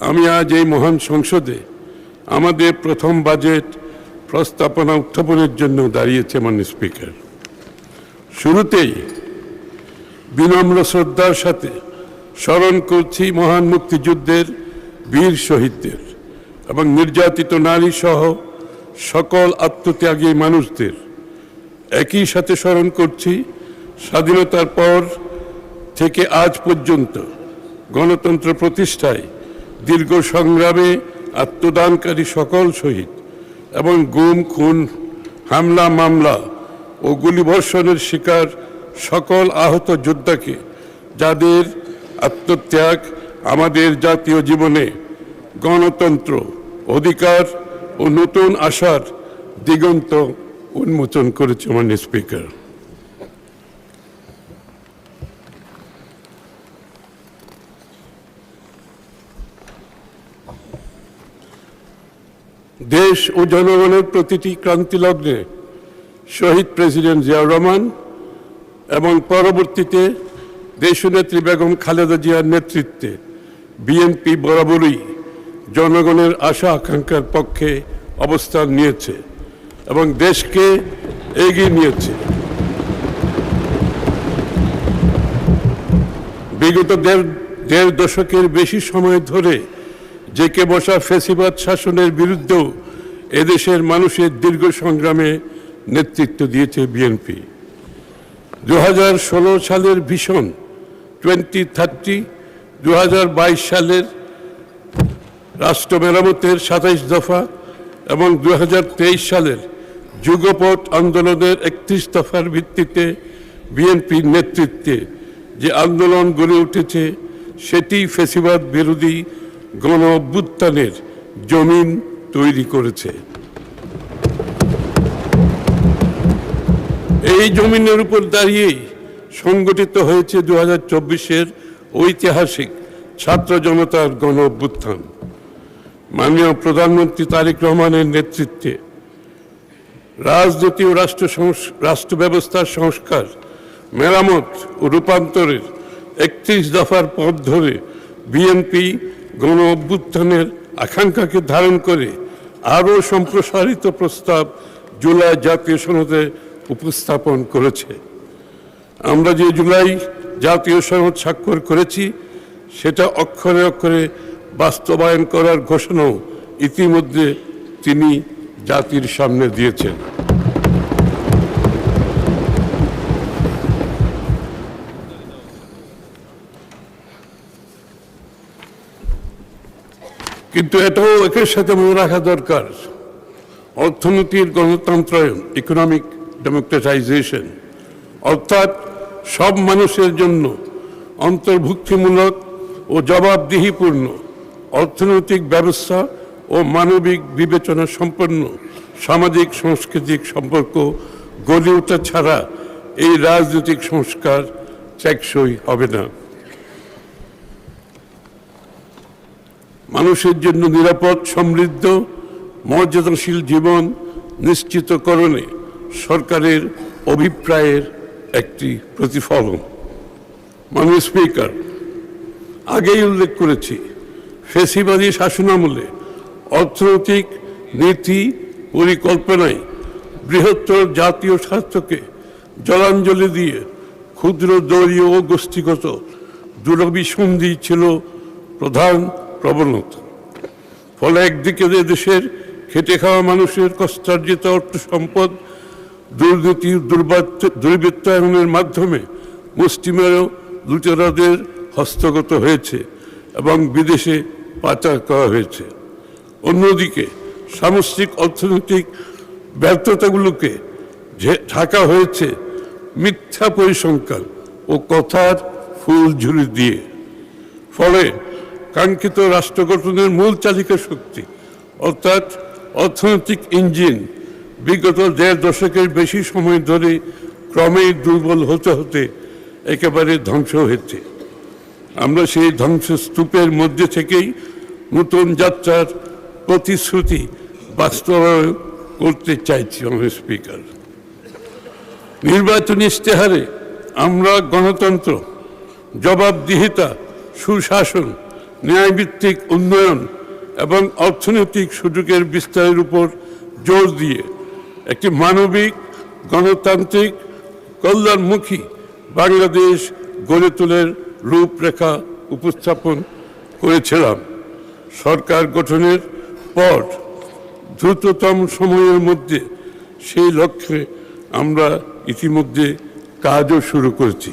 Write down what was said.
আমি আজ এই মহান সংসদে আমাদের প্রথম বাজেট প্রস্তাবনা উত্থাপনের জন্য দাঁড়িয়েছে মাননীয় স্পিকার। শুরুতেই বিনম্র শ্রদ্ধার সাথে স্মরণ করছি মহান মুক্তিযুদ্ধের বীর শহীদদের এবং নির্যাতিত নারী সহ সকল আত্মত্যাগী মানুষদের। একই সাথে স্মরণ করছি স্বাধীনতার পর থেকে আজ পর্যন্ত গণতন্ত্র প্রতিষ্ঠায় দীর্ঘ সংগ্রামে আত্মদানকারী সকল শহীদ এবং গুম, খুন, হামলা, মামলা ও গুলিবর্ষণের শিকার সকল আহত যোদ্ধাকে, যাদের আত্মত্যাগ আমাদের জাতীয় জীবনে গণতন্ত্র, অধিকার ও নতুন আশার দিগন্ত উন্মোচন করেছে। মাননীয় স্পিকার, দেশ ও জনগণের প্রতিটি ক্রান্তি লগ্নে শহীদ প্রেসিডেন্ট জিয়াউর রহমান এবং পরবর্তীতে দেশনেত্রী বেগম খালেদা জিয়ার নেতৃত্বে বিএনপি বরাবরই জনগণের আশা আকাঙ্ক্ষার পক্ষে অবস্থান নিয়েছে এবং দেশকে এগিয়ে নিয়েছে। বিগত দেড় দশকের বেশি সময় ধরে জেঁকে বসা ফ্যাসিবাদ শাসনের বিরুদ্ধেও এদেশের মানুষের দীর্ঘ সংগ্রামে নেতৃত্ব দিয়েছে বিএনপি। 2016 সালের ভিশন 2030, 2022 সালের রাষ্ট্র মেরামতের 27 দফা এবং 2023 সালের যুগপৎ আন্দোলনের 31 দফার ভিত্তিতে বিএনপির নেতৃত্বে যে আন্দোলন গড়ে উঠেছে, সেটি ফ্যাসিবাদ বিরোধী গণ অভ্যুত্থানের জমিন তৈরি করেছে। এই জমিনের উপর দাঁড়িয়েই সংগঠিত হয়েছে 2024-এর ঐতিহাসিক ছাত্র জনতার গণ অভ্যুত্থান। মাননীয় প্রধানমন্ত্রী তারেক রহমানের নেতৃত্বে রাজনীতি ও রাষ্ট্র ব্যবস্থার সংস্কার, মেরামত ও রূপান্তরের 31 দফার পথ ধরে বিএনপি গণ অভ্যুত্থানের আকাঙ্ক্ষাকে ধারণ করে আরও সম্প্রসারিত প্রস্তাব জুলাই জাতীয় সনদে উপস্থাপন করেছে। আমরা যে জুলাই জাতীয় সনদ স্বাক্ষর করেছি, সেটা অক্ষরে অক্ষরে বাস্তবায়ন করার ঘোষণাও ইতিমধ্যে তিনি জাতির সামনে দিয়েছেন। কিন্তু এটাও একের সাথে মনে রাখা দরকার, অর্থনীতির গণতন্ত্রায়ন, ইকোনমিক ডেমোক্রেটাইজেশন, অর্থাৎ সব মানুষের জন্য অন্তর্ভুক্তিমূলক ও জবাবদিহিপূর্ণ অর্থনৈতিক ব্যবস্থা ও মানবিক বিবেচনা সম্পন্ন সামাজিক সাংস্কৃতিক সম্পর্ক গড়ে ওঠা ছাড়া এই রাজনৈতিক সংস্কার টেকসই হবে না। মানুষের জন্য নিরাপদ, সমৃদ্ধ, মর্যাদাশীল জীবন নিশ্চিতকরণে সরকারের অভিপ্রায়ের একটি প্রতিফলন। মাননীয় স্পিকার, আগেই উল্লেখ করেছি, ফ্যাসিবাদী শাসনামলে অর্থনৈতিক নীতি পরিকল্পনায় বৃহত্তর জাতীয় স্বার্থকে জলাঞ্জলি দিয়ে ক্ষুদ্র দলীয় ও গোষ্ঠীগত দুরভিসন্ধি ছিল প্রধান প্রবণতা। ফলে একদিকে দেশের খেটে খাওয়া মানুষের কষ্টার্জিত অর্থ সম্পদ দুর্নীতি, দুর্বৃত্তায়নের মাধ্যমে মুষ্টিমেয় লুটেরাদের হস্তগত হয়েছে এবং বিদেশে পাচার করা হয়েছে। অন্যদিকে সামষ্টিক অর্থনৈতিক ব্যর্থতাগুলোকে ঢাকা হয়েছে মিথ্যা পরিসংখ্যান ও কথার ফুলঝুরি দিয়ে। ফলে কাঙ্ক্ষিত রাষ্ট্র গঠনের মূল চালিকা শক্তি অর্থাৎ অর্থনৈতিক ইঞ্জিন বিগত দেড় দশকের বেশি সময় ধরে ক্রমেই দুর্বল হতে হতে একেবারে ধ্বংস হয়েছে। আমরা সেই ধ্বংসস্তূপের মধ্যে থেকেই নতুন যাত্রার প্রতিশ্রুতি বাস্তবায়ন করতে চাইছি। মাননীয় স্পিকার, নির্বাচনী ইশতেহারে আমরা গণতন্ত্র, জবাবদিহিতা, সুশাসন, ন্যায়ভিত্তিক উন্নয়ন এবং অর্থনৈতিক সুযোগের বিস্তারের উপর জোর দিয়ে একটি মানবিক, গণতান্ত্রিক, কল্যাণমুখী বাংলাদেশ গড়ে তোলার রূপরেখা উপস্থাপন করেছিলাম। সরকার গঠনের পর দ্রুততম সময়ের মধ্যে সেই লক্ষ্যে আমরা ইতিমধ্যে কাজও শুরু করেছি।